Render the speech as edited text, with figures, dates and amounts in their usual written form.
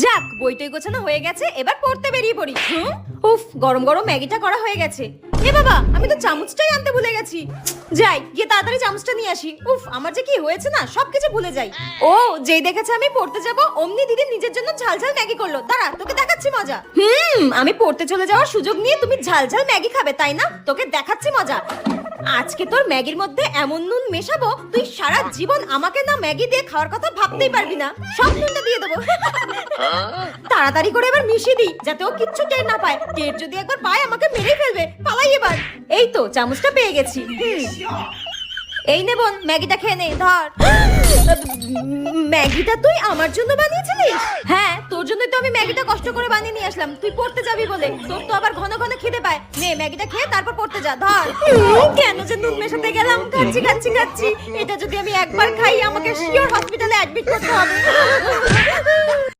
যাক, বইটই গোছানো হয়ে গেছে, এবার পড়তে বেরিয়ে পড়ি। উফ, গরম গরম ম্যাগিটা করা হয়ে গেছে। এ বাবা, আমি তো চামচটাই আনতে ভুলে গেছি। যাই গিয়ে তাড়াতাড়ি চামচটা নিয়ে আসি। উফ, আমার যে কি হয়েছে না, সবকিছু ভুলে যাই। ও, যেই দেখেছে আমি পড়তে যাব, অমনি দিদি নিজের জন্য ঝালঝাল ম্যাগি করলো। দাঁড়া, তোকে দেখাচ্ছি মজা। আমি পড়তে চলে যাওয়ার সুযোগ নিয়ে তুমি ঝালঝাল ম্যাগি খাবে, তাই না? তোকে দেখাচ্ছি মজা। আজকে তোর ম্যাগির মধ্যে এমন নুন মেশাবো, তুই সারা জীবন আমাকে না ম্যাগি দিয়ে খাওয়ার কথা ভাবতেই পারবি না। সব নুনটা দিয়ে দেবো। তাড়াতাড়ি করে এবার মিশিয়ে দিই, যাতে ও কিচ্ছু টের না পায়। টের যদি একবার পায়, আমাকে মেরেই ফেলবে। পালাই এবার। এই তো চামচটা পেয়ে গেছি। এই নে বোন, ম্যাগিটা খেয়ে নে, ধর। ম্যাগিটা তুই আমার জন্য বানিয়েছিলিস? হ্যাঁ, তোর জন্যই তো আমি ম্যাগিটা কষ্ট করে বানিয়ে নিয়ে আসলাম। তুই পড়তে যাবি বলে। তোর তো আবার ঘন ঘন খিদে পায়। নে, ম্যাগিটা খেয়ে তারপর পড়তে যা, ধর। কেন যে নুন মেশাতে গেলাম? খাচ্ছি খাচ্ছি খাচ্ছি। এটা যদি আমি একবার খাই, আমাকে শিওর হসপিটালে অ্যাডমিট করতে হবে।